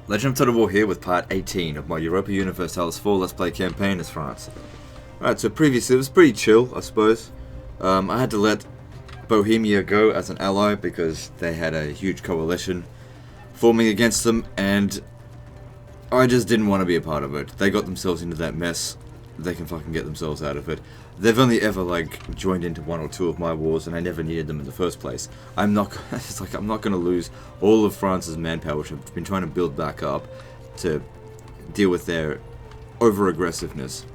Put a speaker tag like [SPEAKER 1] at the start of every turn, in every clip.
[SPEAKER 1] Legend of Total War here with part 18 of my Europa Universalis 4 Let's Play campaign as France. Alright, so previously it was pretty chill, I suppose. I had to let Bohemia go as an ally because they had a huge coalition forming against them, and I just didn't want to be a part of it. They got themselves into that mess. They can fucking get themselves out of it. They've only ever joined into one or two of my wars, and I never needed them in the first place. I'm not going to lose all of France's manpower, which I've been trying to build back up to deal with their over-aggressiveness.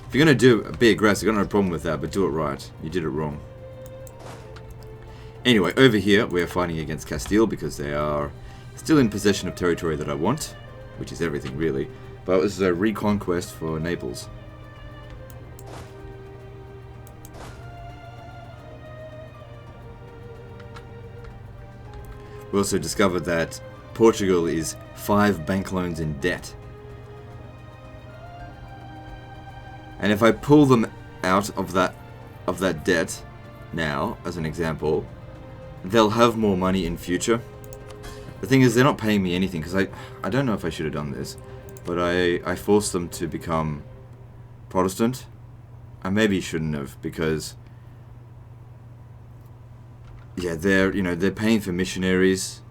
[SPEAKER 1] If you're going to be aggressive, I've got no problem with that, but do it right. You did it wrong. Anyway, over here we're fighting against Castile because they are still in possession of territory that I want, which is everything really. But this is a reconquest for Naples. We also discovered that Portugal is 5 bank loans in debt. And if I pull them out of that debt now, as an example, they'll have more money in future. The thing is, they're not paying me anything, because I don't know if I should have done this, but I forced them to become Protestant. I maybe shouldn't have, because yeah, they're paying for missionaries,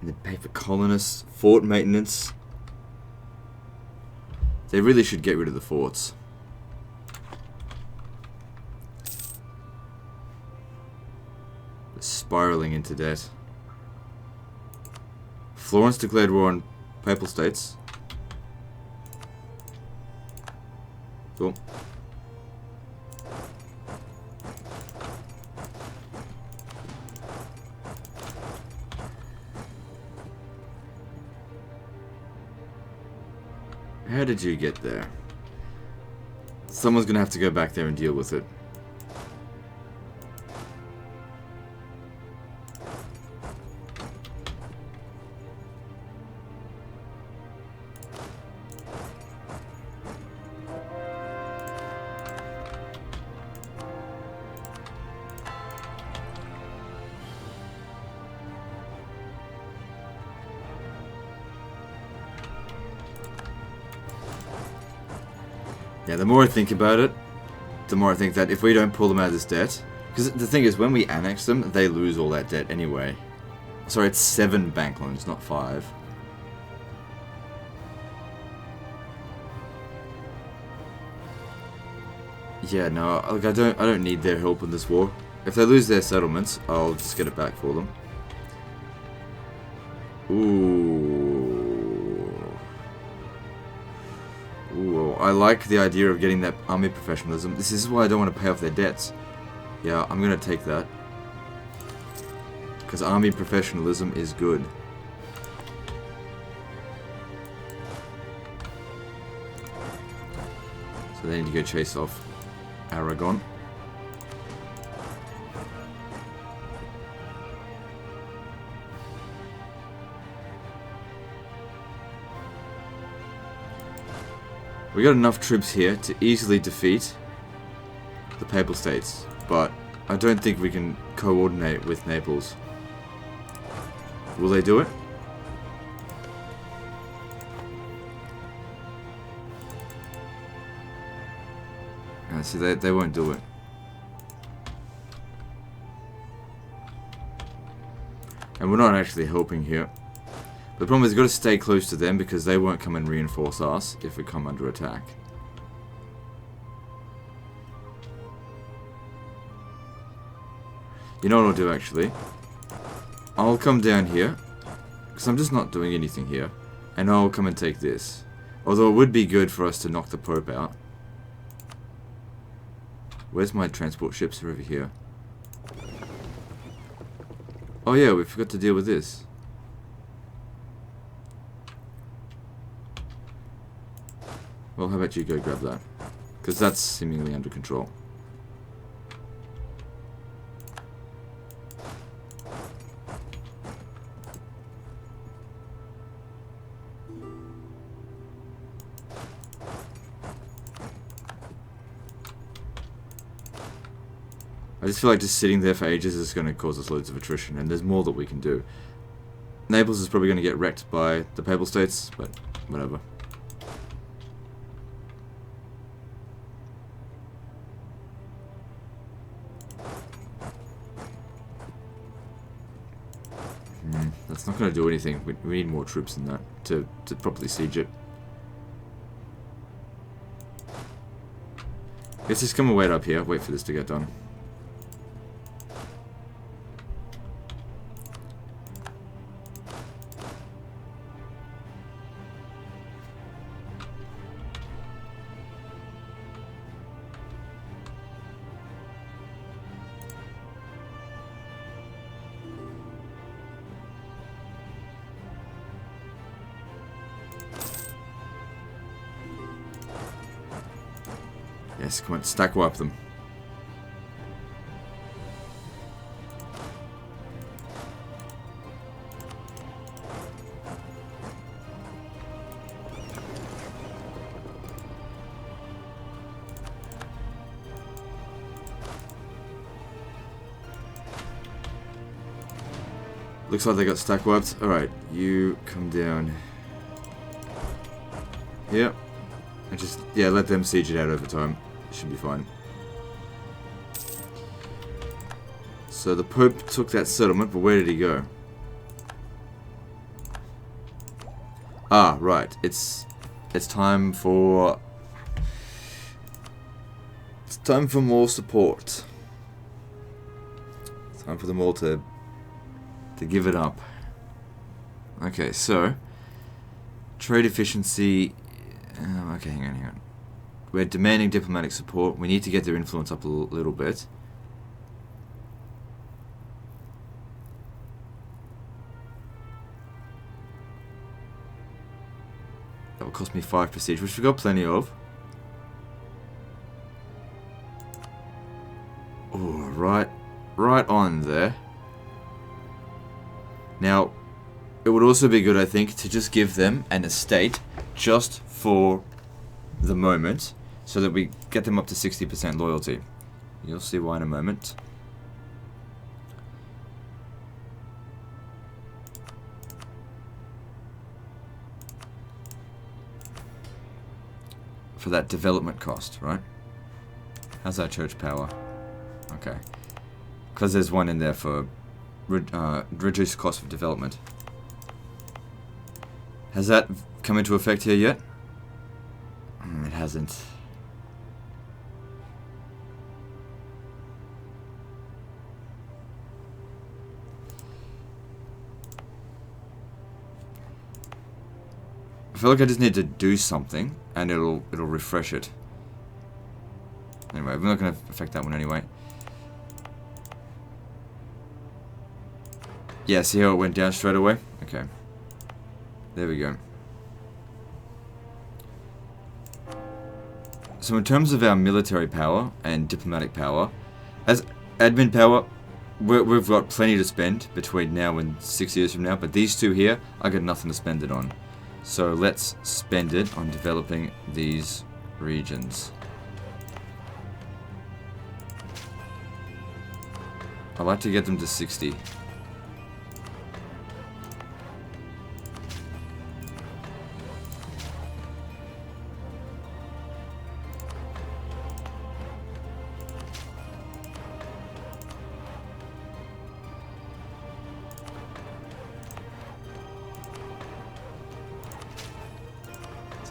[SPEAKER 1] and they pay for colonists, fort maintenance. They really should get rid of the forts. They're spiraling into debt. Florence declared war on Papal States. Cool. How did you get there? Someone's gonna have to go back there and deal with it. Yeah, the more I think about it, the more I think that if we don't pull them out of this debt... Because the thing is, when we annex them, they lose all that debt anyway. Sorry, it's 7 bank loans, not 5. Yeah, no, like I don't need their help in this war. If they lose their settlements, I'll just get it back for them. Ooh, I like the idea of getting that army professionalism. This is why I don't want to pay off their debts. Yeah, I'm going to take that. Because army professionalism is good. So they need to go chase off Aragon. We got enough troops here to easily defeat the Papal States, but I don't think we can coordinate with Naples. Will they do it? See, they won't do it. And we're not actually helping here. The problem is we've got to stay close to them because they won't come and reinforce us if we come under attack. You know what I'll do actually? I'll come down here, because I'm just not doing anything here, and I'll come and take this. Although it would be good for us to knock the Pope out. Where's my transport ships? They're over here. Oh yeah, we forgot to deal with this. Well, how about you go grab that? Because that's seemingly under control. I just feel like just sitting there for ages is going to cause us loads of attrition, and there's more that we can do. Naples is probably going to get wrecked by the Papal States, but whatever. That's not going to do anything. We need more troops than that to properly siege it. Let's just come and wait up here. Wait for this to get done. Yes, come on, stack wipe them. Looks like they got stack wiped. Alright, you come down. Yep. And just, yeah, let them siege it out over time. Should be fine. So the Pope took that settlement, but where did he go? Ah, right. It's time for more support. It's time for them all to give it up. Okay, so trade efficiency. Okay, hang on. We're demanding diplomatic support. We need to get their influence up a little bit. That will cost me 5 prestige, which we've got plenty of. Oh, right on there. Now, it would also be good, I think, to just give them an estate just for the moment, so that we get them up to 60% loyalty. You'll see why in a moment. For that development cost, right? How's that church power? Okay. Because there's one in there for reduced cost of development. Has that come into effect here yet? It hasn't. I feel like I just need to do something, and it'll refresh it. Anyway, we're not going to affect that one anyway. Yeah, see how it went down straight away? Okay. There we go. So in terms of our military power and diplomatic power, as admin power, we've got plenty to spend between now and 6 years from now, but these two here, I got nothing to spend it on. So let's spend it on developing these regions. I'd like to get them to 60.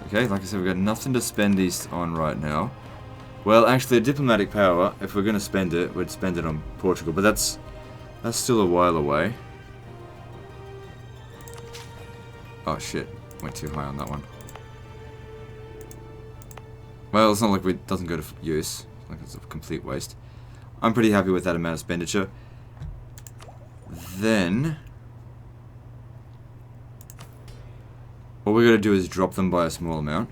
[SPEAKER 1] Okay, like I said, we've got nothing to spend these on right now. Well, actually, a diplomatic power, if we're going to spend it, we'd spend it on Portugal, but that's still a while away. Oh shit, went too high on that one. Well, it's not like it doesn't go to use, like it's a complete waste. I'm pretty happy with that amount of expenditure. Then what we're going to do is drop them by a small amount.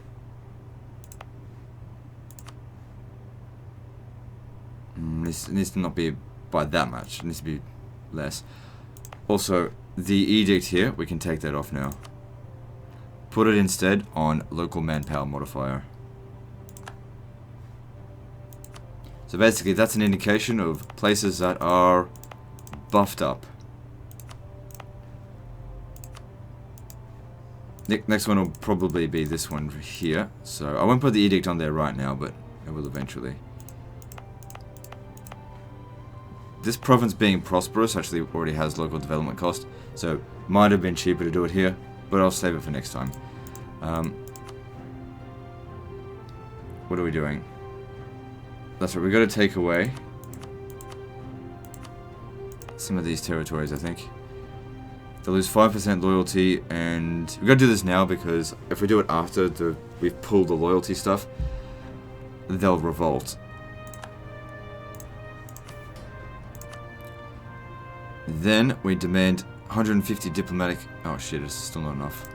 [SPEAKER 1] It needs to not be by that much. It needs to be less. Also, the edict here, we can take that off now. Put it instead on local manpower modifier. So basically, that's an indication of places that are buffed up. Next one will probably be this one here. So I won't put the edict on there right now, but I will eventually. This province being prosperous actually already has local development cost, so might have been cheaper to do it here, but I'll save it for next time. What are we doing? That's right, we've got to take away some of these territories, I think. They'll lose 5% loyalty, and we've got to do this now because if we do it after we've pulled the loyalty stuff, they'll revolt. Then we demand 150 diplomatic... Oh shit, it's still not enough.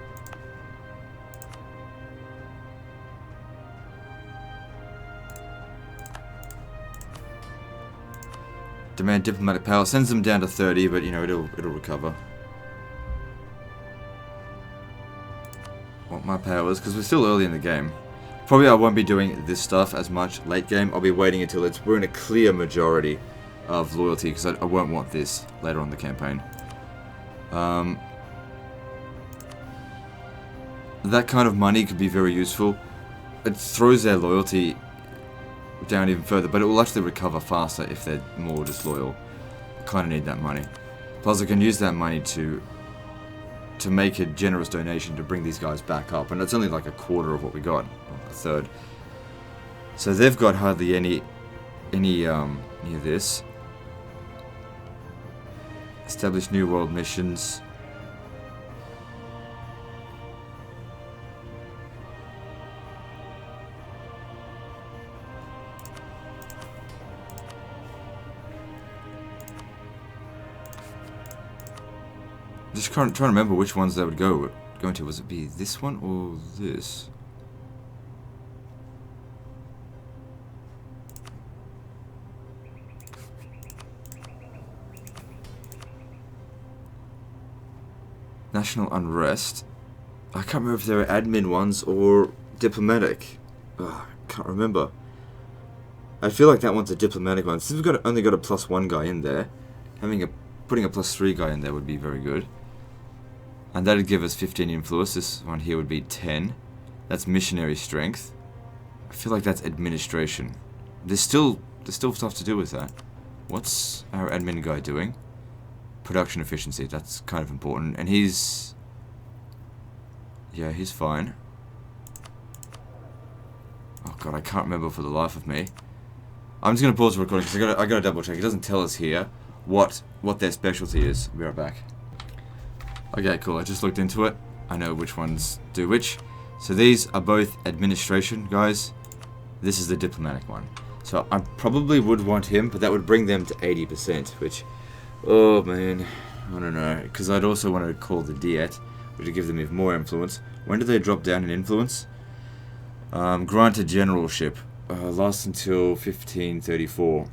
[SPEAKER 1] Demand diplomatic power. Sends them down to 30, but you know, it'll recover. What my power is, because we're still early in the game. Probably I won't be doing this stuff as much late game. I'll be waiting until we're in a clear majority of loyalty, because I won't want this later on in the campaign. That kind of money could be very useful. It throws their loyalty down even further, but it will actually recover faster if they're more disloyal. I kind of need that money. Plus I can use that money to make a generous donation to bring these guys back up, and it's only like a quarter of what we got, a third. So they've got hardly any near this. Establish new world missions. Just trying to remember which ones they would go into. Was it be this one or this? National unrest. I can't remember if they were admin ones or diplomatic. I can't remember. I feel like that one's a diplomatic one. Since we've only got a +1 guy in there, putting a +3 guy in there would be very good. And that'd give us 15 influence. This one here would be 10. That's missionary strength. I feel like that's administration. There's still stuff to do with that. What's our admin guy doing? Production efficiency. That's kind of important. And he's... yeah, he's fine. Oh god, I can't remember for the life of me. I'm just going to pause the recording because I got to double check. It doesn't tell us here what their specialty is. I'll be right back. Okay, cool. I just looked into it. I know which ones do which. So these are both administration guys. This is the diplomatic one. So I probably would want him, but that would bring them to 80%, which... oh man, I don't know. Because I'd also want to call the Diet, which would give them even more influence. When do they drop down in influence? Granted generalship. Lasts until 1534.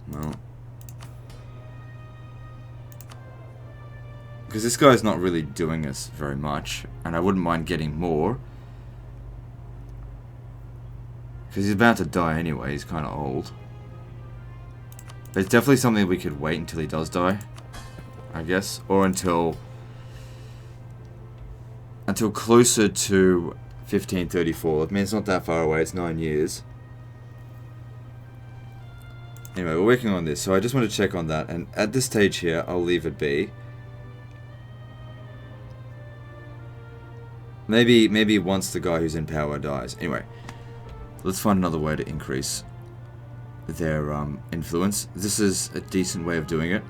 [SPEAKER 1] Well... because this guy's not really doing us very much, and I wouldn't mind getting more. Because he's about to die anyway, he's kind of old. But it's definitely something we could wait until he does die, I guess. Or until closer to 1534. I mean, it's not that far away, it's 9 years. Anyway, we're working on this, so I just want to check on that. And at this stage here, I'll leave it be. Maybe once the guy who's in power dies. Anyway, let's find another way to increase their influence. This is a decent way of doing it.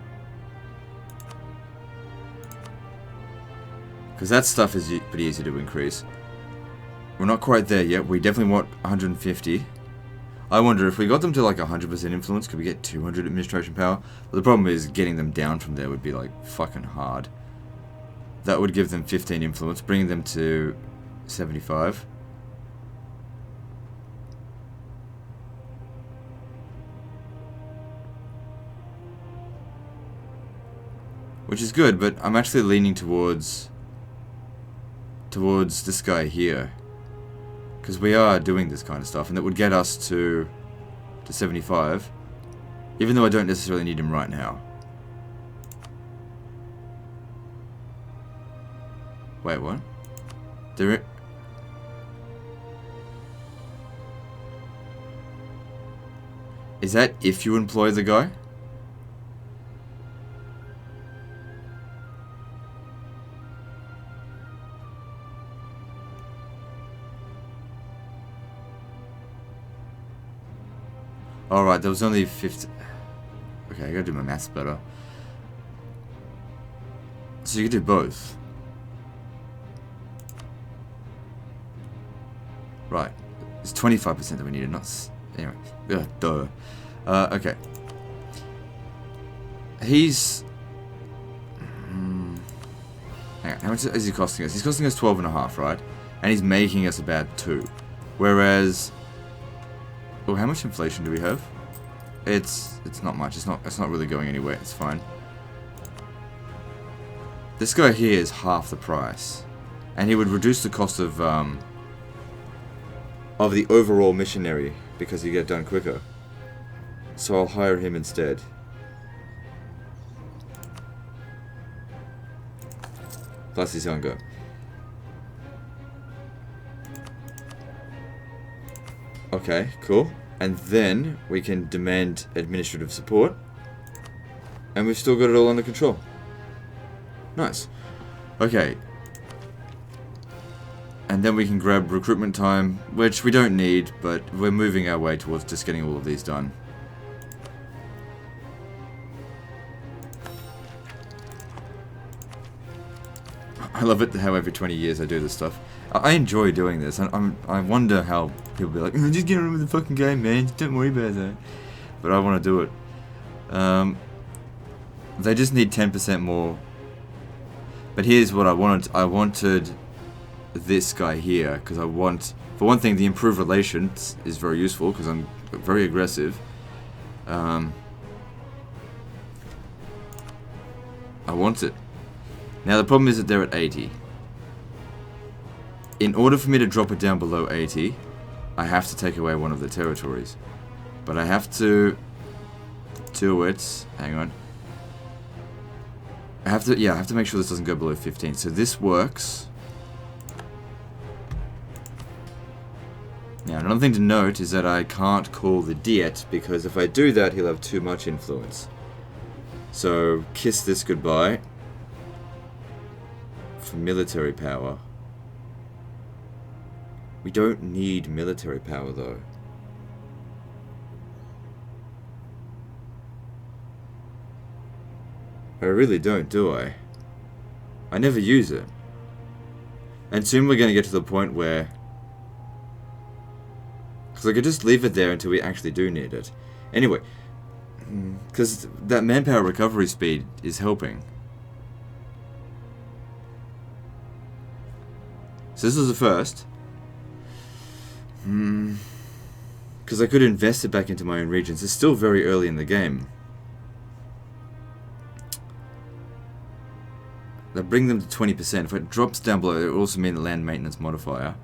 [SPEAKER 1] Because that stuff is pretty easy to increase. We're not quite there yet. We definitely want 150. I wonder if we got them to like 100% influence, could we get 200 administration power? But the problem is getting them down from there would be like fucking hard. That would give them 15 influence, bringing them to 75. Which is good, but I'm actually leaning towards this guy here. Because we are doing this kind of stuff, and that would get us to 75. Even though I don't necessarily need him right now. Wait, what? There. Is that if you employ the guy? Alright, there was only 50. Okay, I gotta do my maths better. So you could do both. Right. It's 25% that we needed, not... Anyway. Ugh, duh. Okay. He's... hang on, how much is he costing us? He's costing us 12.5, right? And he's making us about 2. Whereas... Oh, how much inflation do we have? It's not much. It's not really going anywhere. It's fine. This guy here is half the price, and he would reduce the cost of the overall missionary because he get done quicker. So I'll hire him instead. Plus he's younger. Okay, cool. And then we can demand administrative support. And we've still got it all under control. Nice. Okay. And then we can grab recruitment time, which we don't need, but we're moving our way towards just getting all of these done. I love it how every 20 years I do this stuff. I enjoy doing this. I wonder how people be like, just get on with the fucking game, man. Don't worry about that. But I want to do it. They just need 10% more. But here's what I wanted. I wanted this guy here because I want, for one thing, the improved relations is very useful because I'm very aggressive. I want it. Now the problem is that they're at 80. In order for me to drop it down below 80, I have to take away one of the territories. But I have to do it. Hang on. I have to make sure this doesn't go below 15. So this works. Now, another thing to note is that I can't call the Diet, because if I do that, he'll have too much influence. So, kiss this goodbye. For military power. We don't need military power, though. I really don't, do I? I never use it. And soon we're going to get to the point where... Because I could just leave it there until we actually do need it. Anyway. Because that manpower recovery speed is helping. So this was the first. Because I could invest it back into my own regions. It's still very early in the game. That bring them to 20%. If it drops down below, it will also mean the land maintenance modifier.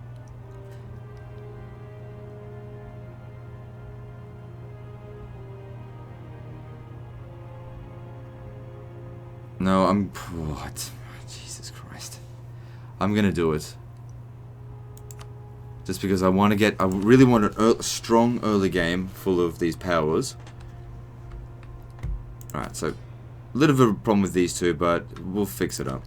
[SPEAKER 1] No, what? Jesus Christ. I'm gonna do it. Just because I want to get... I really want a strong early game full of these powers. Alright, so... A little bit of a problem with these two, but we'll fix it up.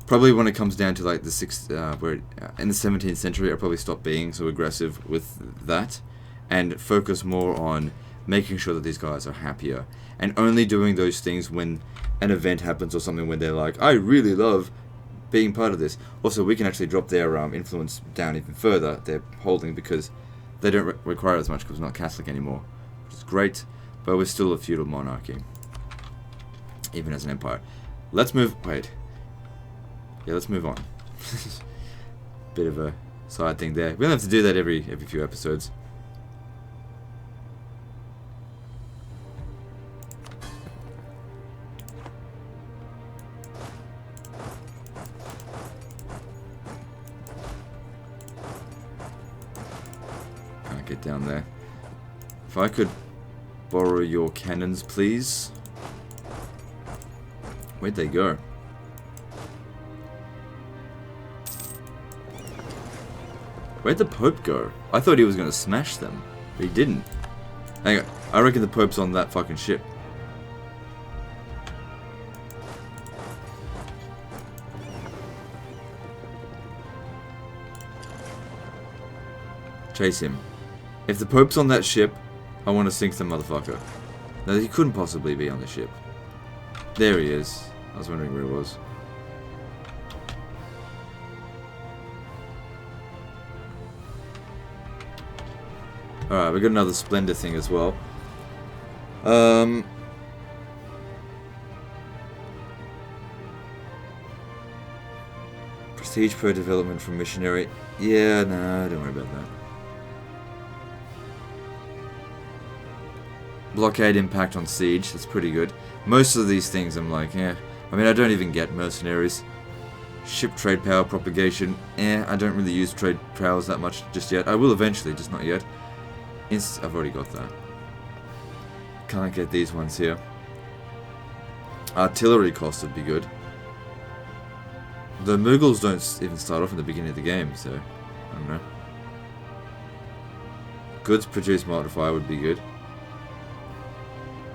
[SPEAKER 1] Probably when it comes down to like the in the 17th century, I'll probably stop being so aggressive with that. And focus more on making sure that these guys are happier. And only doing those things when an event happens or something when they're like, I really love being part of this. Also, we can actually drop their influence down even further, their holding, because they don't require as much because we're not Catholic anymore. Which is great, but we're still a feudal monarchy. Even as an empire. Let's move... Wait. Yeah, let's move on. Bit of a side thing there. We don't have to do that every few episodes. Can't get down there. If I could borrow your cannons, please. Where'd they go? Where'd the Pope go? I thought he was going to smash them, but he didn't. Hang on, I reckon the Pope's on that fucking ship. Chase him. If the Pope's on that ship, I want to sink the motherfucker. No, he couldn't possibly be on the ship. There he is. I was wondering where he was. Alright, we got another Splendor thing as well. Prestige per development from missionary. Yeah, nah, don't worry about that. Blockade impact on siege, that's pretty good. Most of these things I'm like, eh. I mean, I don't even get mercenaries. Ship trade power propagation, I don't really use trade powers that much just yet. I will eventually, just not yet. I've already got that. Can't get these ones here. Artillery cost would be good. The Mughals don't even start off in the beginning of the game, so I don't know. Goods produced multiplier would be good.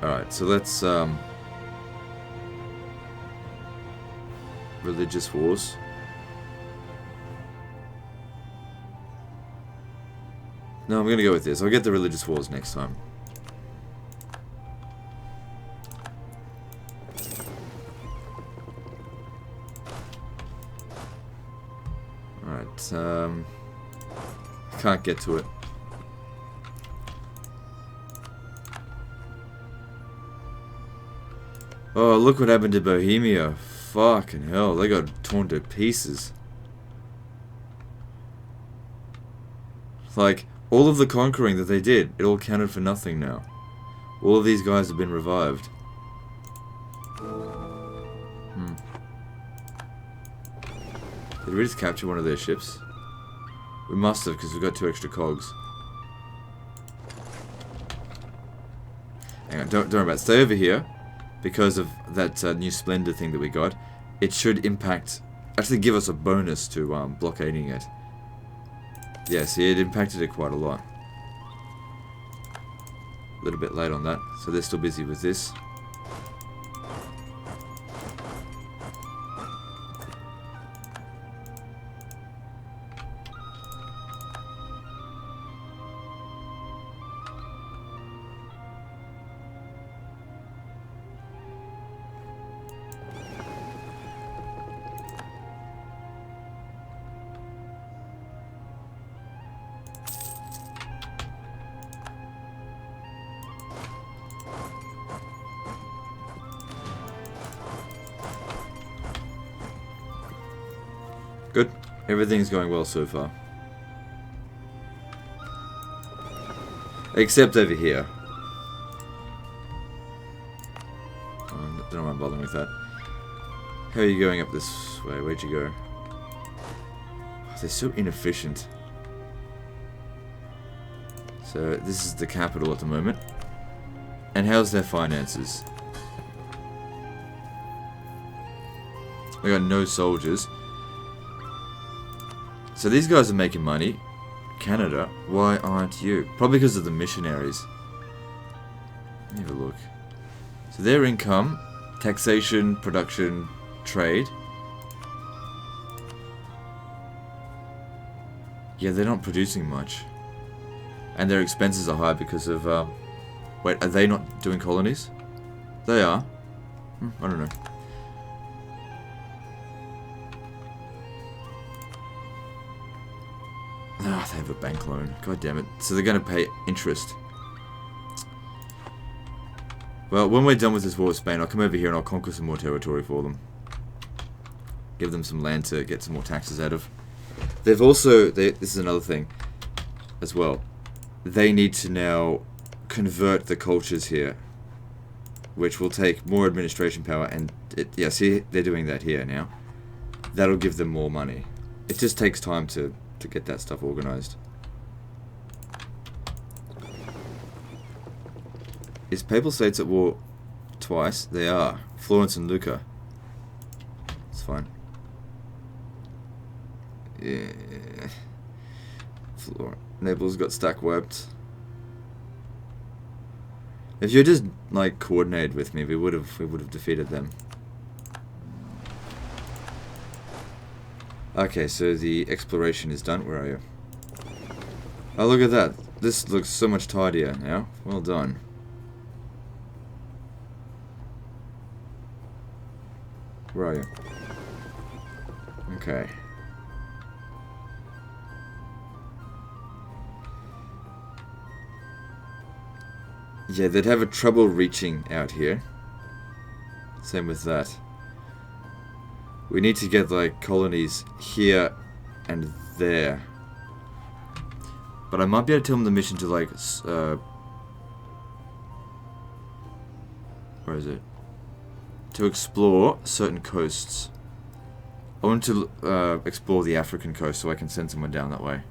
[SPEAKER 1] Alright, so let's religious wars. No, I'm gonna go with this. I'll get the religious wars next time. Alright, can't get to it. Oh, look what happened to Bohemia. Fucking hell, they got torn to pieces. Like, all of the conquering that they did, it all counted for nothing now. All of these guys have been revived. Did we just capture one of their ships? We must have, because we've got 2 extra cogs. Hang on, don't worry about it. Stay over here. Because of that new Splendor thing that we got, it should impact, actually give us a bonus to blockading it. Yeah, see, it impacted it quite a lot. A little bit late on that, so they're still busy with this. Good. Everything's going well so far. Except over here. Don't know why I'm bothering with that. How are you going up this way? Where'd you go? Oh, they're so inefficient. So, this is the capital at the moment. And how's their finances? They got no soldiers. So these guys are making money. Canada, why aren't you? Probably because of the missionaries. Let me have a look. So their income, taxation, production, trade. Yeah, they're not producing much. And their expenses are high because of... wait, are they not doing colonies? They are. I don't know. Ah, they have a bank loan. God damn it. So they're going to pay interest. Well, when we're done with this war with Spain, I'll come over here and I'll conquer some more territory for them. Give them some land to get some more taxes out of. They've also... this is another thing as well. They need to now convert the cultures here. Which will take more administration power and... yeah, see, they're doing that here now. That'll give them more money. It just takes time to get that stuff organized. Is Papal States at war twice? They are. Florence and Lucca. It's fine. Yeah. Naval's got stack wiped. If you just like coordinated with me, we would have defeated them. Okay, so the exploration is done. Where are you? Oh, look at that. This looks so much tidier now. Well done. Where are you? Okay. Yeah, they'd have a trouble reaching out here. Same with that. We need to get, like, colonies here and there. But I might be able to tell them the mission to, like, where is it? To explore certain coasts. I want to explore the African coast so I can send someone down that way.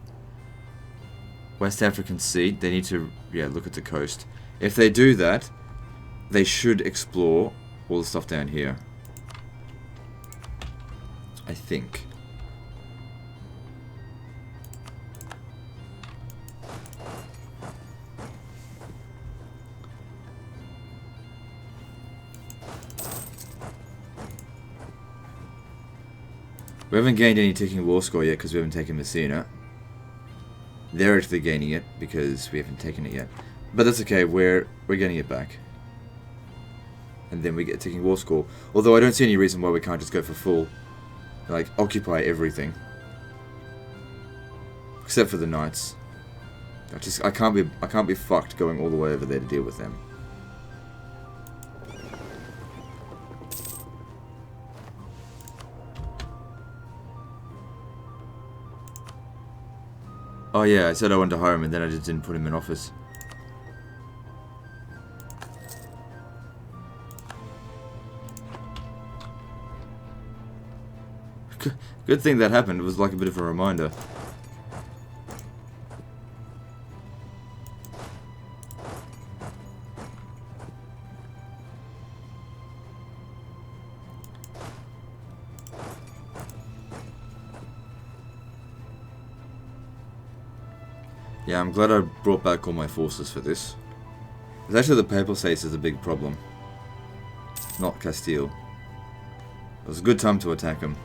[SPEAKER 1] West African Sea, they need to, yeah, look at the coast. If they do that, they should explore all the stuff down here. I think. We haven't gained any ticking war score yet because we haven't taken Messina. They're actually gaining it because we haven't taken it yet. But that's okay, we're getting it back. And then we get a ticking war score. Although I don't see any reason why we can't just go for full, like, occupy everything. Except for the knights. I can't be fucked going all the way over there to deal with them. Oh yeah, I said I wanted to hire him and then I just didn't put him in office. Good thing that happened. It was like a bit of a reminder. Yeah, I'm glad I brought back all my forces for this. It's actually the Papal States is a big problem. Not Castile. It was a good time to attack them.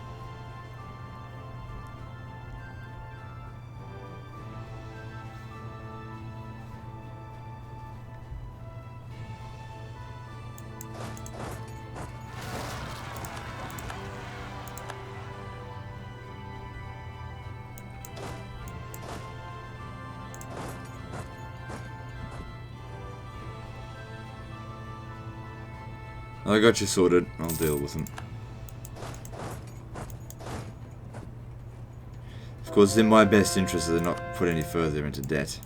[SPEAKER 1] I got you sorted. I'll deal with them. Of course, it's in my best interest to not put any further into debt.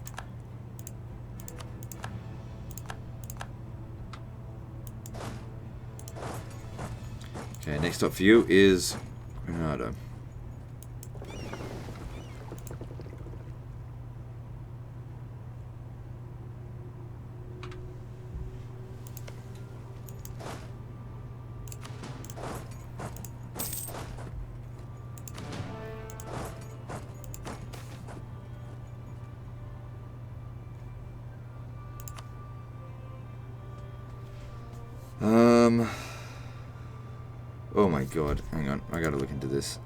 [SPEAKER 1] Okay, next up for you is Dorado. Oh my god, hang on, I gotta look into this.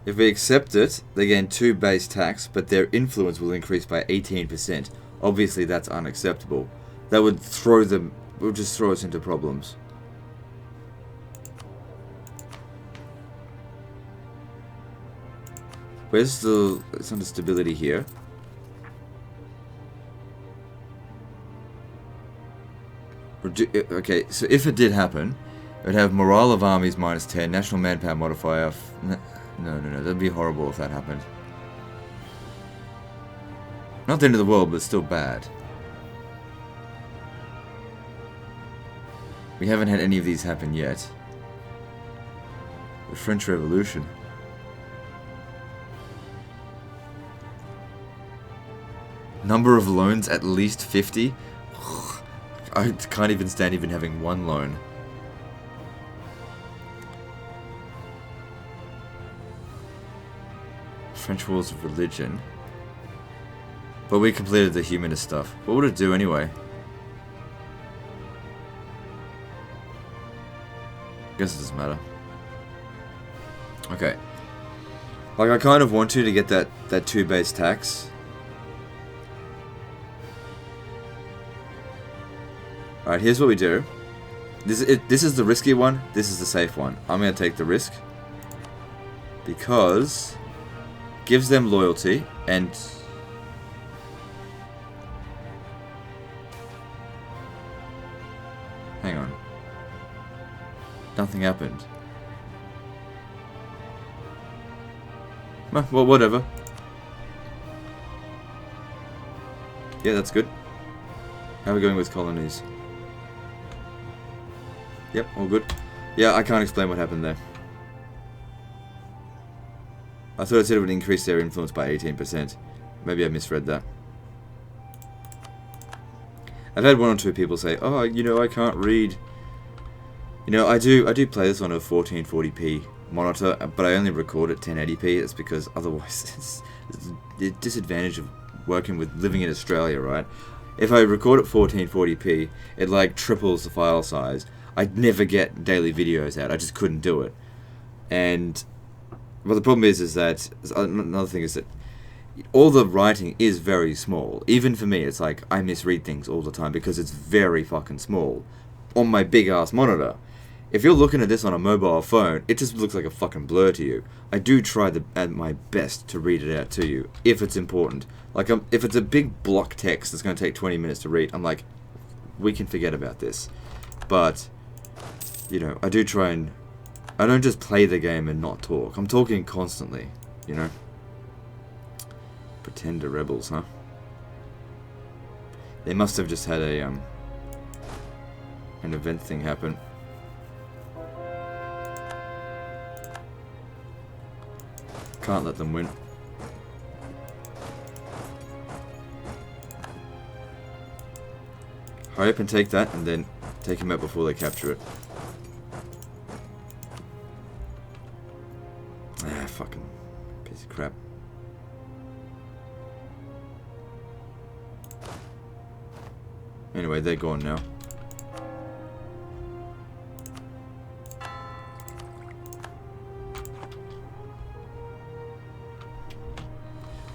[SPEAKER 1] If we accept it, they gain 2 base tax, but their influence will increase by 18%. Obviously that's unacceptable. That would just throw us into problems. Where's the... it's under stability here. Okay, so if it did happen, it would have morale of armies -10, national manpower modifier... No, that'd be horrible if that happened. Not the end of the world, but still bad. We haven't had any of these happen yet. The French Revolution. Number of loans at least 50? I can't even stand even having one loan. Trench walls of religion. But we completed the humanist stuff. What would it do anyway? Guess it doesn't matter. Okay. Like, I kind of want to get that 2 base tax. Alright, here's what we do. This is the risky one. This is the safe one. I'm going to take the risk. Because... gives them loyalty and... hang on. Nothing happened. Well, whatever. Yeah, that's good. How are we going with colonies? Yep, all good. Yeah, I can't explain what happened there. I thought it said it would increase their influence by 18%. Maybe I misread that. I've had 1 or 2 people say, "Oh, you know, I can't read." You know, I do play this on a 1440p monitor, but I only record at 1080p. It's because otherwise it's the disadvantage of working with living in Australia, right? If I record at 1440p, it like triples the file size. I'd never get daily videos out. I just couldn't do it. And well, the problem is that another thing is that all the writing is very small. Even for me, it's like I misread things all the time because it's very fucking small on my big ass monitor. If you're looking at this on a mobile phone, it just looks like a fucking blur to you. I do try at my best to read it out to you if it's important. Like if it's a big block text that's going to take 20 minutes to read, I'm like, we can forget about this. But you know, I do try and I don't just play the game and not talk. I'm talking constantly, you know. Pretender rebels, huh? They must have just had a an event thing happen. Can't let them win. Hurry up and take that, and then take him out before they capture it. Ah, fucking piece of crap. Anyway, they're gone now.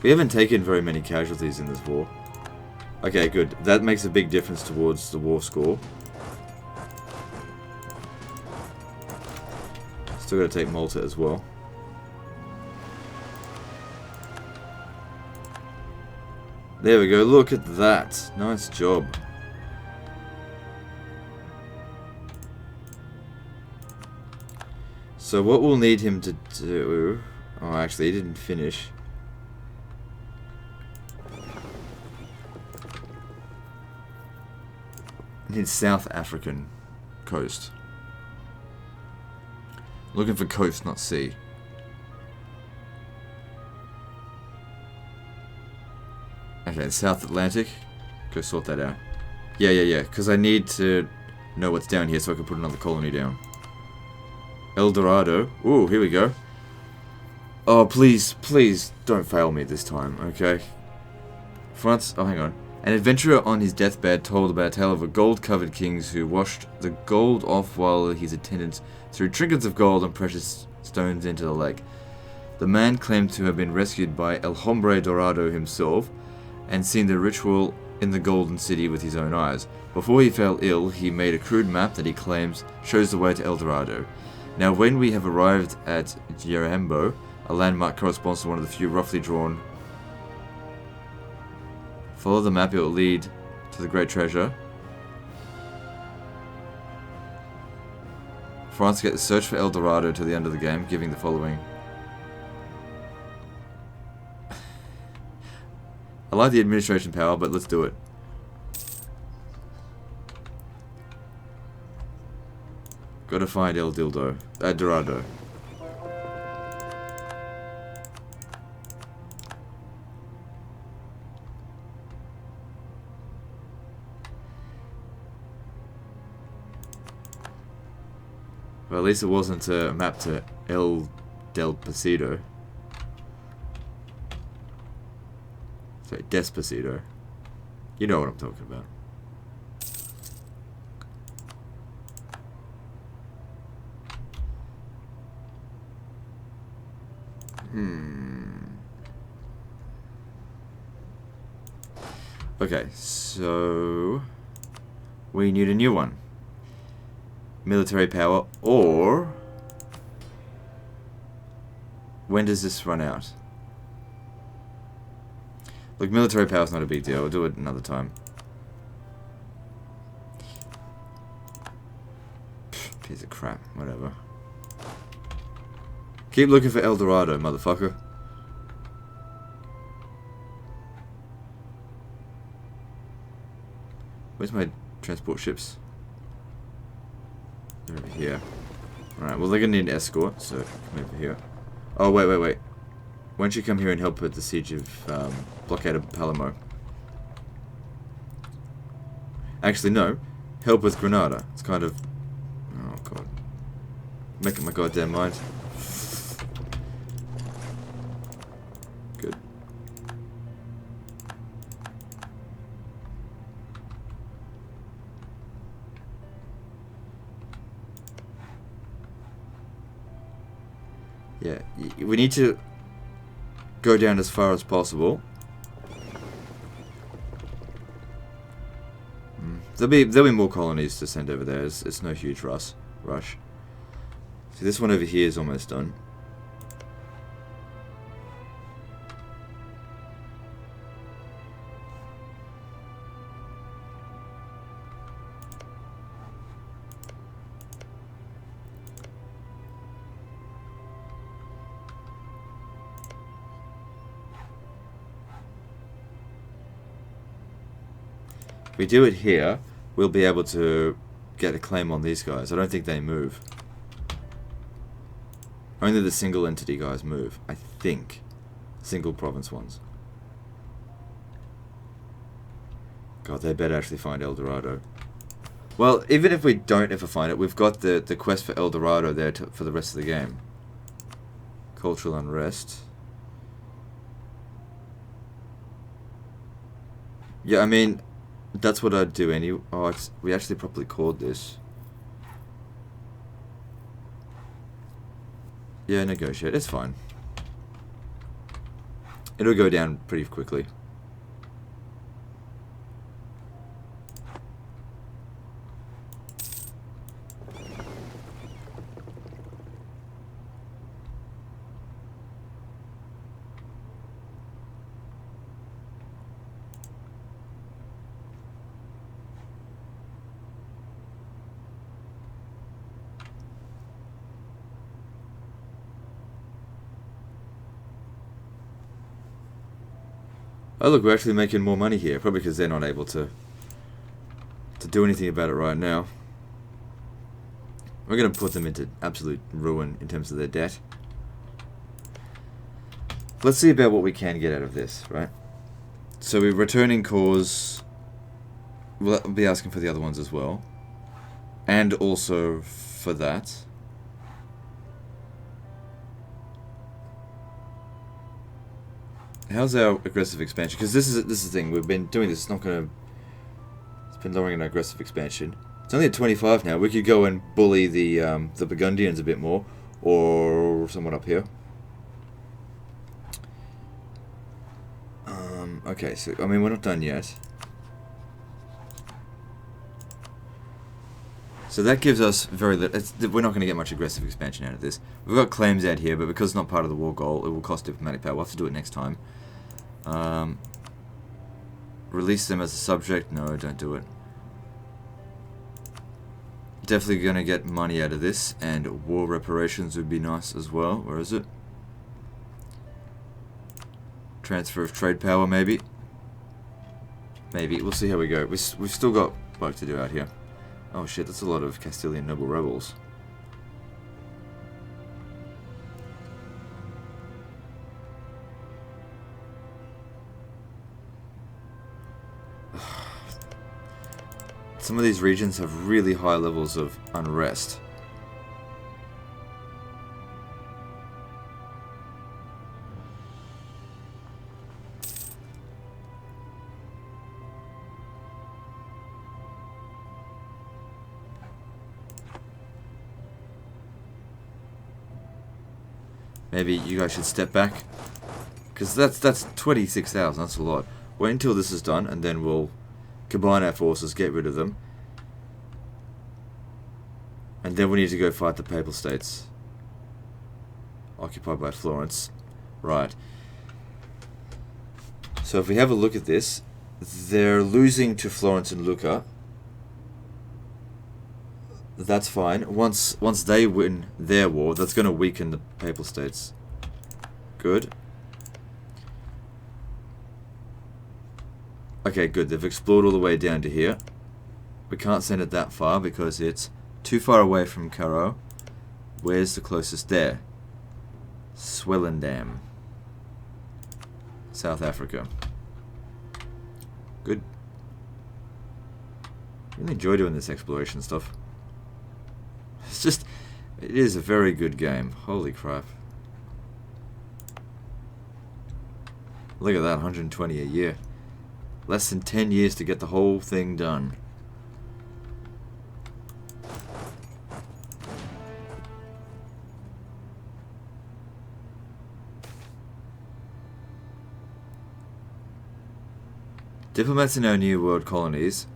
[SPEAKER 1] We haven't taken very many casualties in this war. Okay, good. That makes a big difference towards the war score. Still gotta take Malta as well. There we go, look at that. Nice job. So what we'll need him to do... Oh, actually, he didn't finish. Need South African coast. Looking for coast, not sea. Okay, South Atlantic. Go sort that out. Yeah. Because I need to know what's down here so I can put another colony down. El Dorado. Ooh, here we go. Oh, please don't fail me this time, okay? France. Oh, hang on. An adventurer on his deathbed told about a tale of a gold-covered king who washed the gold off while his attendants threw trinkets of gold and precious stones into the lake. The man claimed to have been rescued by El Hombre Dorado himself and seen the ritual in the Golden City with his own eyes. Before he fell ill, he made a crude map that he claims shows the way to El Dorado. Now, when we have arrived at Jerambo, a landmark corresponds to one of the few roughly drawn. Follow the map, it will lead to the great treasure. France get the search for El Dorado to the end of the game, giving the following. I like the administration power, but let's do it. Gotta find El Dorado. Well, at least it wasn't a map to El del Pacido. Sorry, Despacito. You know what I'm talking about. Okay, so we need a new one. Military power, or when does this run out? Look, military power is not a big deal. We'll do it another time. Piece of crap. Whatever. Keep looking for El Dorado, motherfucker. Where's my transport ships? They're over here. Alright, well they're gonna need an escort, so come over here. Oh, wait. Why don't you come here and help with the siege of, blockade of Palermo? Actually, no. Help with Granada. It's kind of... Oh, God. Making my goddamn mind. Good. Yeah, we need to go down as far as possible. There'll be more colonies to send over there. It's no huge rush. See, this one over here is almost done. If we do it here, we'll be able to get a claim on these guys. I don't think they move. Only the single entity guys move, I think. Single province ones. God, they better actually find El Dorado. Well, even if we don't ever find it, we've got the quest for El Dorado there for the rest of the game. Cultural unrest. Yeah, I mean... That's what I'd do anyway. Oh, we actually properly called this. Yeah, negotiate. It's fine. It'll go down pretty quickly. Oh look, we're actually making more money here, probably because they're not able to do anything about it right now. We're going to put them into absolute ruin in terms of their debt. Let's see about what we can get out of this, right? So we're returning cause. We'll be asking for the other ones as well. And also for that. How's our aggressive expansion? Because this is the thing. We've been doing this. It's not going to... It's been lowering our aggressive expansion. It's only at 25 now. We could go and bully the Burgundians a bit more. Or someone up here. Okay, so, I mean, we're not done yet. So that gives us very little... We're not going to get much aggressive expansion out of this. We've got claims out here, but because it's not part of the war goal, it will cost diplomatic power. We'll have to do it next time. Release them as a subject? No, don't do it. Definitely going to get money out of this, and war reparations would be nice as well. Where is it? Transfer of trade power, maybe? Maybe. We'll see how we go. We've still got work to do out here. Oh shit, that's a lot of Castilian noble rebels. Some of these regions have really high levels of unrest. maybe you guys should step back. Because that's 26,000, that's a lot. Wait until this is done, and then we'll combine our forces, get rid of them. And then we need to go fight the Papal States. Occupied by Florence. Right. So if we have a look at this, they're losing to Florence and Lucca. That's fine. Once they win their war, that's going to weaken the Papal States. Good. Okay, good. They've explored all the way down to here. We can't send it that far because it's too far away from Caro. Where's the closest there? Swellendam. South Africa. Good. Really enjoy doing this exploration stuff. It's just, it is a very good game. Holy crap. Look at that, 120 a year. Less than 10 years to get the whole thing done. Diplomats in our New World colonies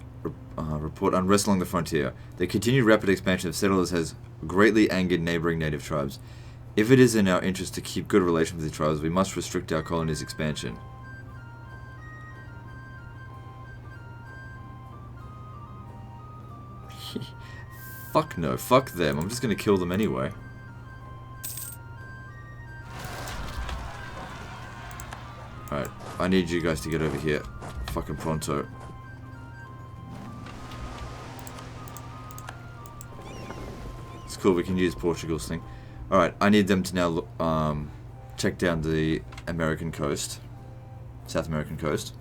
[SPEAKER 1] report unrest along the frontier. The continued rapid expansion of settlers has greatly angered neighboring native tribes. If it is in our interest to keep good relations with the tribes, we must restrict our colonies' expansion. Fuck no, fuck them. I'm just gonna kill them anyway. Alright, I need you guys to get over here. Fucking pronto. It's cool, we can use Portugal's thing. Alright, I need them to now check down the American coast. South American coast.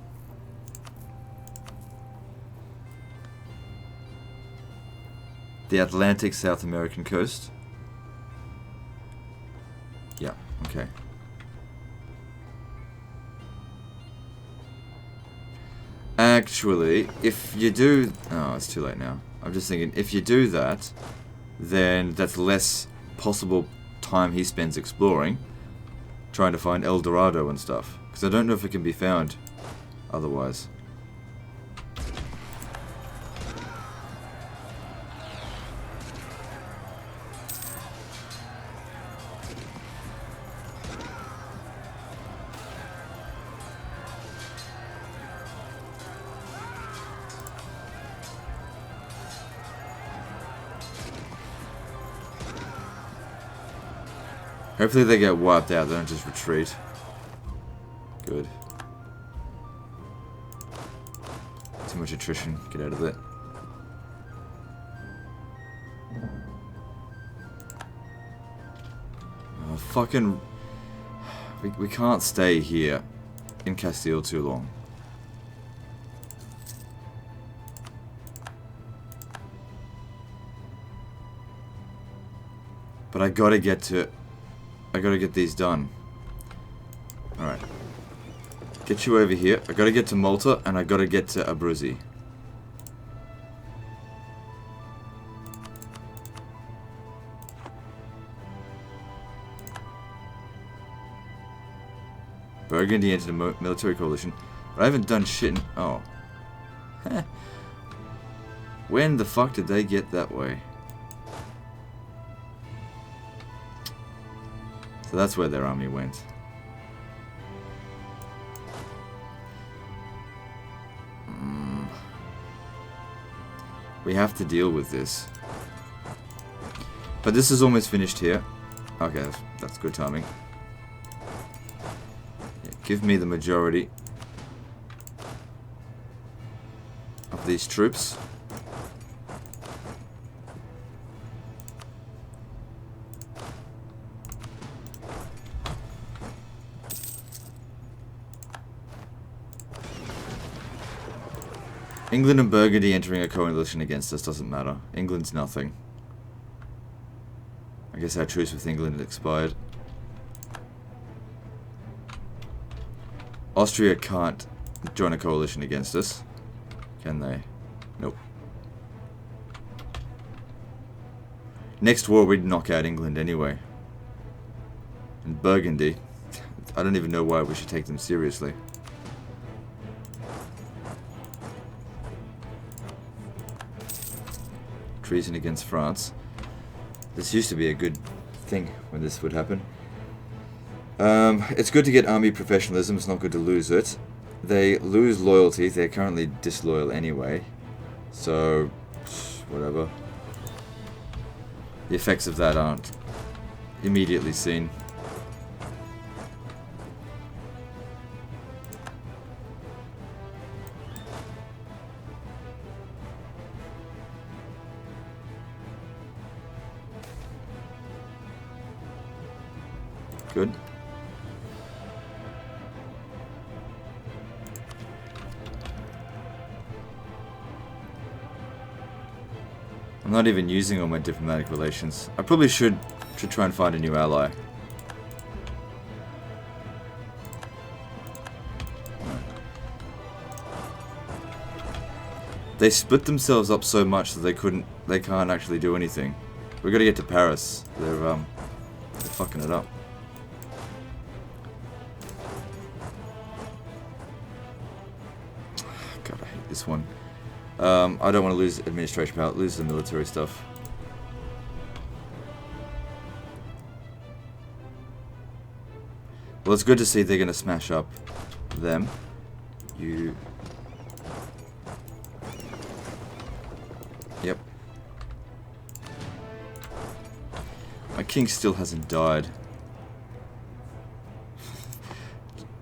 [SPEAKER 1] The Atlantic South American coast. Yeah, okay. Actually, if you do... Oh, it's too late now. I'm just thinking, if you do that, then that's less possible time he spends exploring, trying to find El Dorado and stuff. Because I don't know if it can be found otherwise. Hopefully they get wiped out, they don't just retreat. Good. Too much attrition, get out of it. Oh, fucking... We can't stay here in Castile too long. But I gotta get these done. Alright. Get you over here. I gotta get to Malta, and I gotta get to Abruzzi. Burgundy entered a military coalition. But I haven't done shit in... Oh. When the fuck did they get that way? So that's where their army went. We have to deal with this. But this is almost finished here. Okay, that's good timing. Yeah, give me the majority of these troops. England and Burgundy entering a coalition against us doesn't matter. England's nothing. I guess our truce with England had expired. Austria can't join a coalition against us. Can they? Nope. Next war we'd knock out England anyway. and Burgundy. I don't even know why we should take them seriously. Treason against France. This used to be a good thing when this would happen. It's good to get army professionalism, it's not good to lose it. They lose loyalty, they're currently disloyal anyway. So, whatever. The effects of that aren't immediately seen. Good. I'm not even using all my diplomatic relations. I probably should try and find a new ally. They split themselves up so much that they can't actually do anything. We've got to get to Paris. They're fucking it up. God, I hate this one. I don't want to lose administration power, lose the military stuff. Well, it's good to see they're going to smash up them. You... Yep. My king still hasn't died.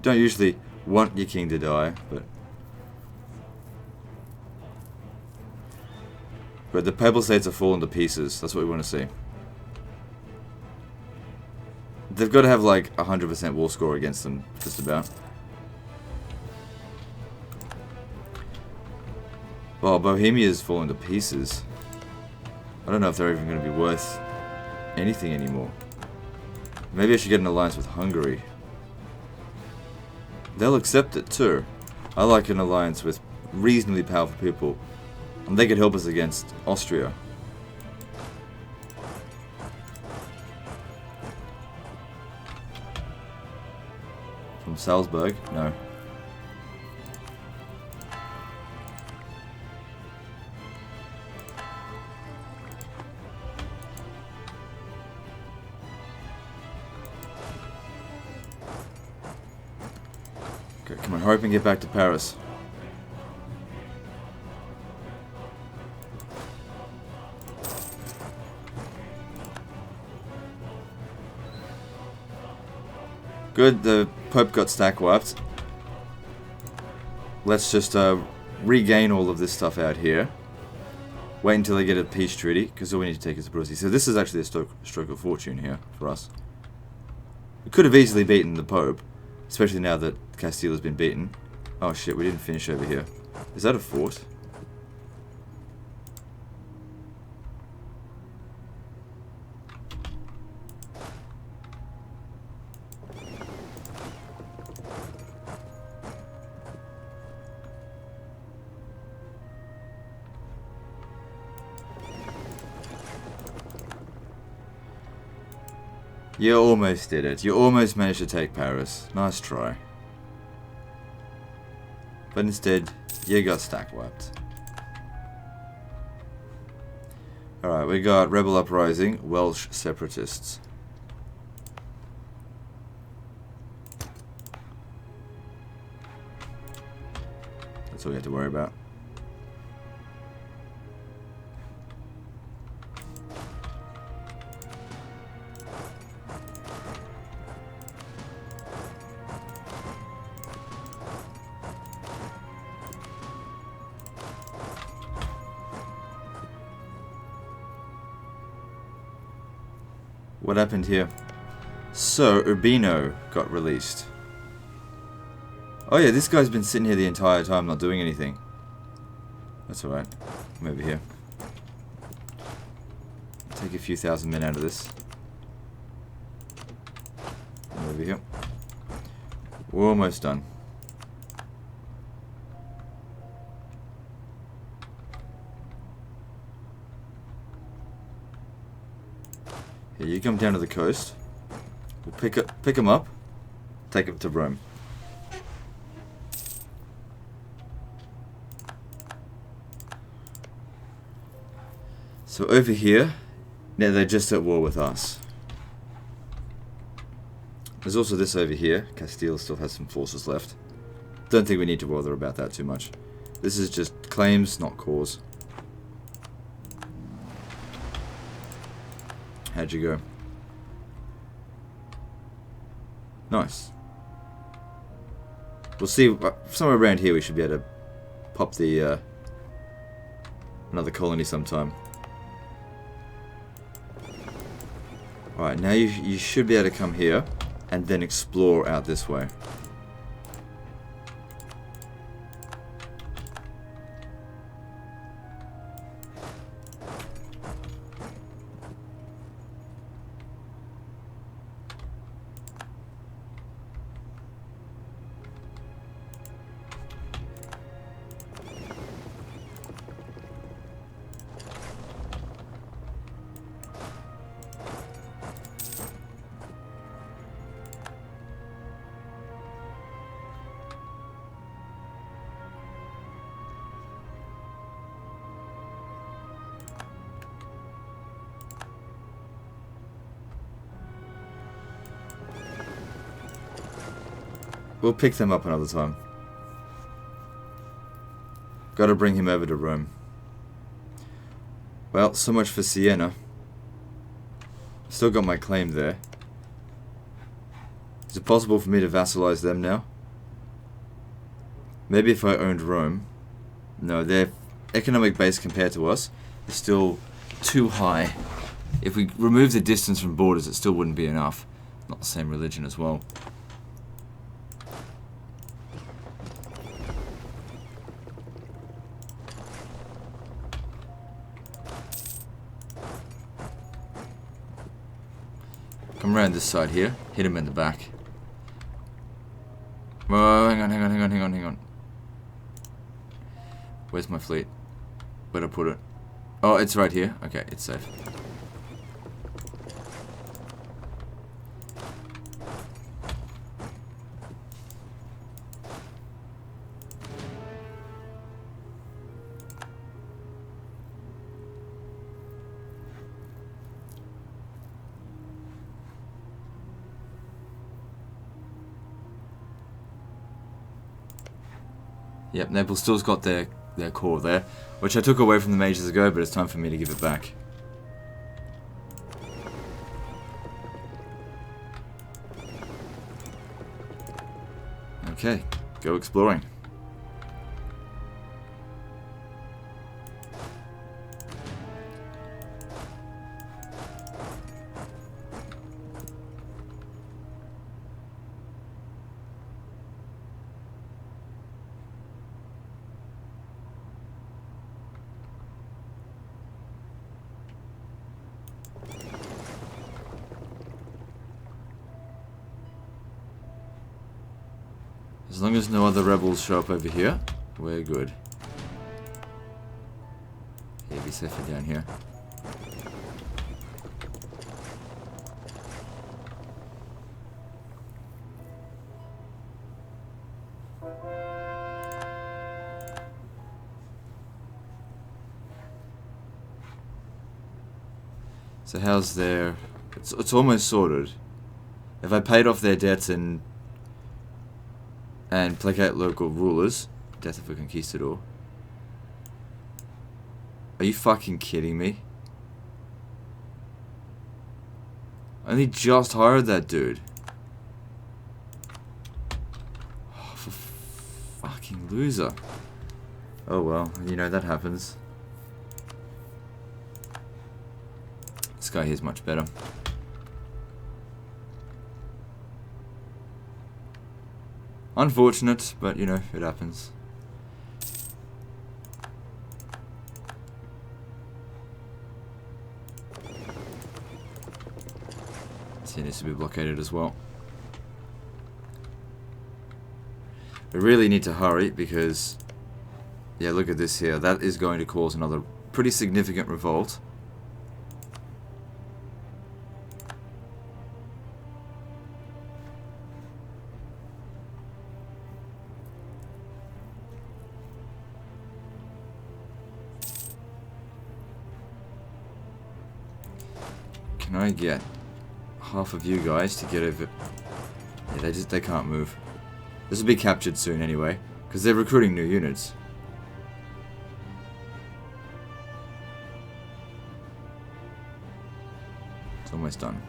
[SPEAKER 1] Don't usually want your king to die, but... But the Papal States have fallen to pieces. That's what we want to see. They've got to have like 100% war score against them, just about. Well, Bohemia's fallen to pieces. I don't know if they're even going to be worth anything anymore. Maybe I should get an alliance with Hungary. They'll accept it too. I like an alliance with reasonably powerful people. And they could help us against Austria. From Salzburg? No. Okay, come on, hurry up and get back to Paris. Good, the Pope got stack wiped. Let's just regain all of this stuff out here. Wait until they get a peace treaty, because all we need to take is the Brussi. So this is actually a stroke of fortune here for us. We could have easily beaten the Pope, especially now that Castile has been beaten. Oh shit, we didn't finish over here. Is that a fort? You almost did it. You almost managed to take Paris. Nice try. But instead, you got stack wiped. Alright, we got Rebel Uprising, Welsh Separatists. That's all we have to worry about. What happened here? So, Urbino got released. Oh yeah, this guy's been sitting here the entire time not doing anything. That's alright. I'm over here. Take a few thousand men out of this. I'm over here. We're almost done. Here, you come down to the coast. We'll pick him up, take him to Rome. So over here, now they're just at war with us. There's also this over here. Castile still has some forces left. Don't think we need to bother about that too much. This is just claims, not cause. How'd you go? Nice. We'll see. Somewhere around here we should be able to pop the another colony sometime. Alright, now you should be able to come here and then explore out this way. We'll pick them up another time. Gotta bring him over to Rome. Well, so much for Siena. Still got my claim there. Is it possible for me to vassalize them now? Maybe if I owned Rome. No, their economic base compared to us is still too high. If we remove the distance from borders, it still wouldn't be enough. Not the same religion as well. Come around this side here. Hit him in the back. Oh, hang on. Where's my fleet? Where'd I put it? Oh, it's right here. Okay, it's safe. Yep, Naval still's got their core there, which I took away from them ages ago, but it's time for me to give it back. Okay, go exploring. As long as no other rebels show up over here, we're good. Yeah, be safer down here. So how's their... It's almost sorted. If I paid off their debts and placate local rulers, death of a conquistador. Are you fucking kidding me? I only just hired that dude. Oh, for fucking loser. Oh well, you know, that happens. This guy here's much better. Unfortunate, but you know, it happens. This needs to be blockaded as well. We really need to hurry because, yeah, look at this here. That is going to cause another pretty significant revolt. Can I get half of you guys to get over? Yeah, they can't move. This will be captured soon anyway, because they're recruiting new units. It's almost done.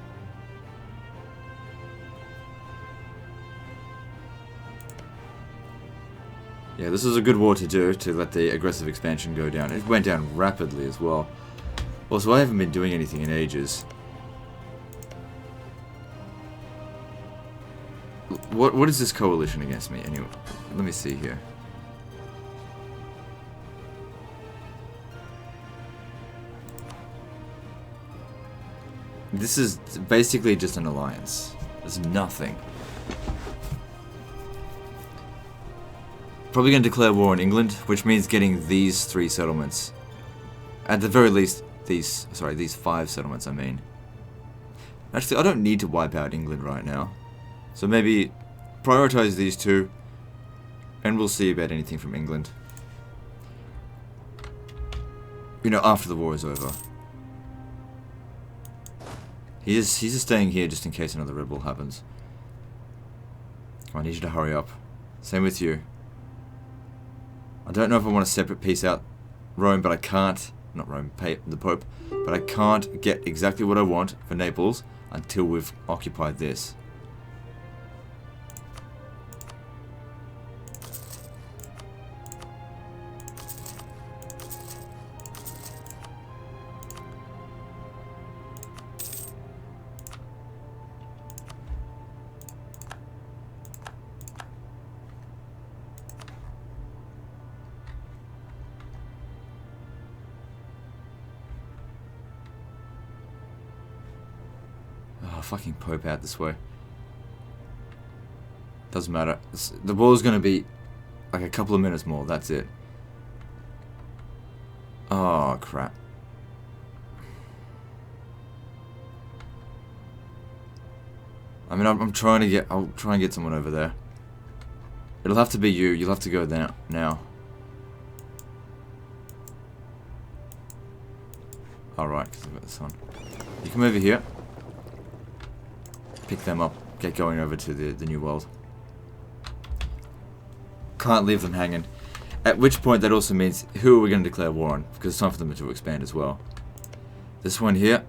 [SPEAKER 1] Yeah, this is a good war to do, to let the aggressive expansion go down. It went down rapidly as well. Also, I haven't been doing anything in ages. What is this coalition against me? Anyway, let me see here. This is basically just an alliance. There's nothing. Probably going to declare war on England, which means getting these 3 settlements. At the very least, these 5 settlements, I mean. Actually, I don't need to wipe out England right now. So maybe prioritize these 2, and we'll see about anything from England. You know, after the war is over. He's just staying here just in case another rebel happens. I need you to hurry up. Same with you. I don't know if I want to separate peace out Rome, but I can't. Not Rome, the Pope. But I can't get exactly what I want for Naples until we've occupied this. Fucking Pope out this way. Doesn't matter. The war's gonna be like a couple of minutes more. That's it. Oh crap. I mean, I'm trying to get. I'll try and get someone over there. It'll have to be you. You'll have to go there now. All right, because I've got this on. You come over here. Pick them up, get going over to the New World. Can't leave them hanging. At which point that also means who are we going to declare war on? Because it's time for them to expand as well. This one here,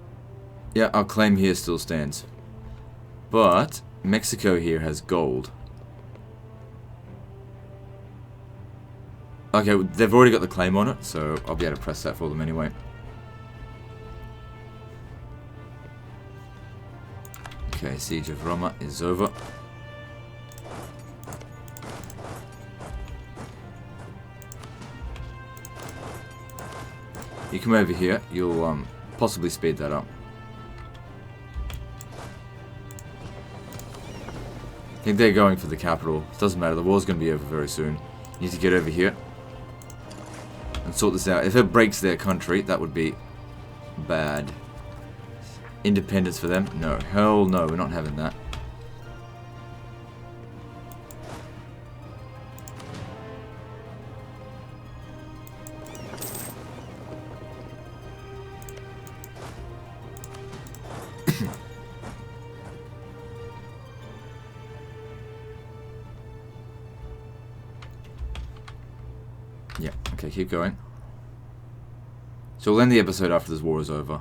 [SPEAKER 1] yeah, our claim here still stands. But Mexico here has gold. Okay, they've already got the claim on it, so I'll be able to press that for them anyway. Okay, Siege of Roma is over. You come over here, you'll possibly speed that up. I think they're going for the capital. It doesn't matter, the war's going to be over very soon. You need to get over here and sort this out. If it breaks their country, that would be bad. Independence for them? No. Hell no, we're not having that. Yeah, okay, keep going. So we'll end the episode after this war is over.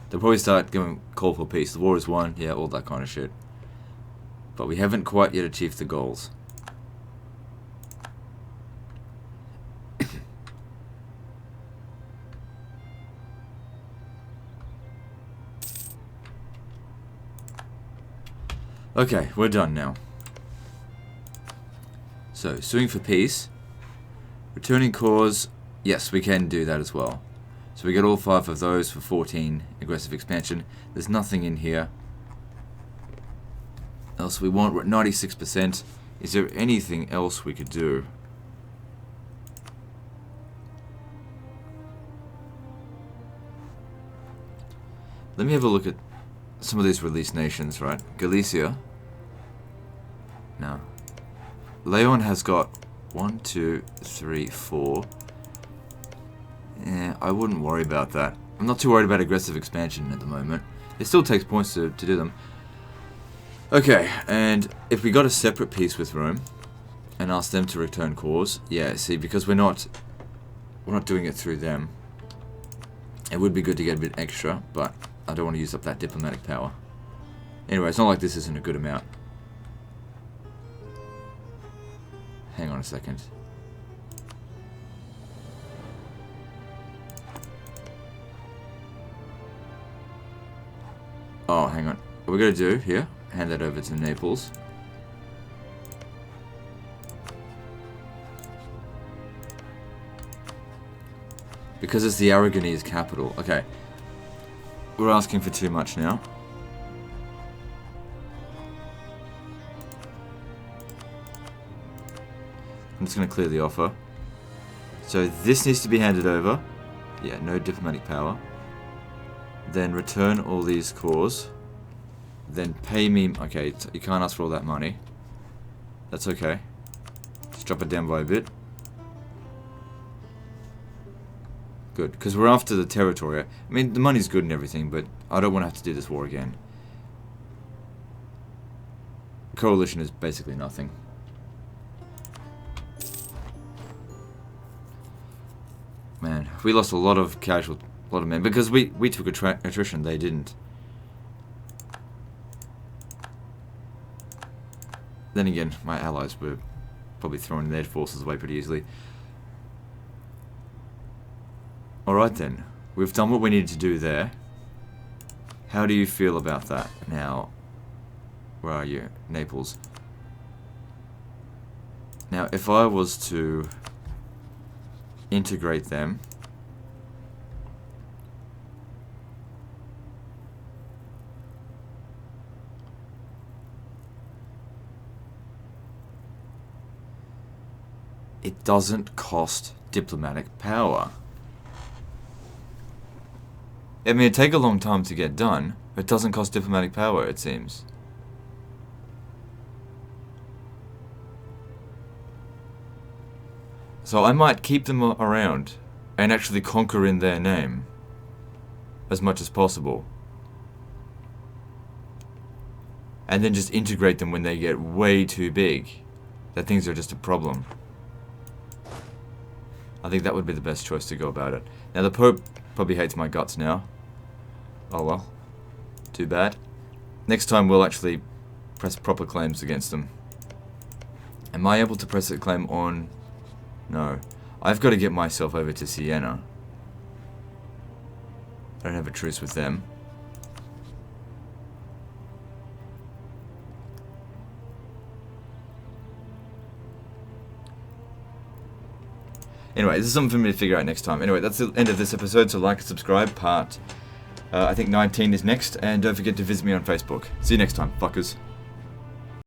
[SPEAKER 1] They'll probably start going call for peace. The war is won, yeah, all that kind of shit. But we haven't quite yet achieved the goals. Okay, we're done now. So, suing for peace. Returning cause, yes, we can do that as well. So we get all 5 of those for 14 aggressive expansion. There's nothing in here. Else we want, we're at 96%. Is there anything else we could do? Let me have a look at some of these released nations, right? Galicia. No. Leon has got 1, 2, 3, 4. Yeah, I wouldn't worry about that. I'm not too worried about aggressive expansion at the moment. It still takes points to do them. Okay, and if we got a separate peace with Rome and asked them to return cores, yeah, see, because we're not doing it through them. It would be good to get a bit extra, but I don't want to use up that diplomatic power. Anyway, it's not like this isn't a good amount. Hang on a second. Oh, hang on. What we're going to do here, hand that over to Naples. Because it's the Aragonese capital. Okay. We're asking for too much now. I'm just going to clear the offer. So this needs to be handed over. Yeah, no diplomatic power. Then return all these cores. Then pay me... Okay, you can't ask for all that money. That's okay. Just drop it down by a bit. Good, because we're after the territory. I mean, the money's good and everything, but I don't want to have to do this war again. Coalition is basically nothing. Man, we lost a lot of men, because we took attrition, they didn't. Then again, my allies were probably throwing their forces away pretty easily. Alright then, we've done what we needed to do there. How do you feel about that now? Where are you? Naples. Now, if I was to integrate them, it doesn't cost diplomatic power. I mean, it'd take a long time to get done, but it doesn't cost diplomatic power, it seems. So I might keep them around and actually conquer in their name as much as possible. And then just integrate them when they get way too big, that things are just a problem. I think that would be the best choice to go about it. Now the Pope probably hates my guts now. Oh well. Too bad. Next time we'll actually press proper claims against them. Am I able to press a claim on... No. I've got to get myself over to Siena. I don't have a truce with them. Anyway, this is something for me to figure out next time. Anyway, that's the end of this episode, so like and subscribe. Part, I think 19 is next, and don't forget to visit me on Facebook. See you next time, fuckers.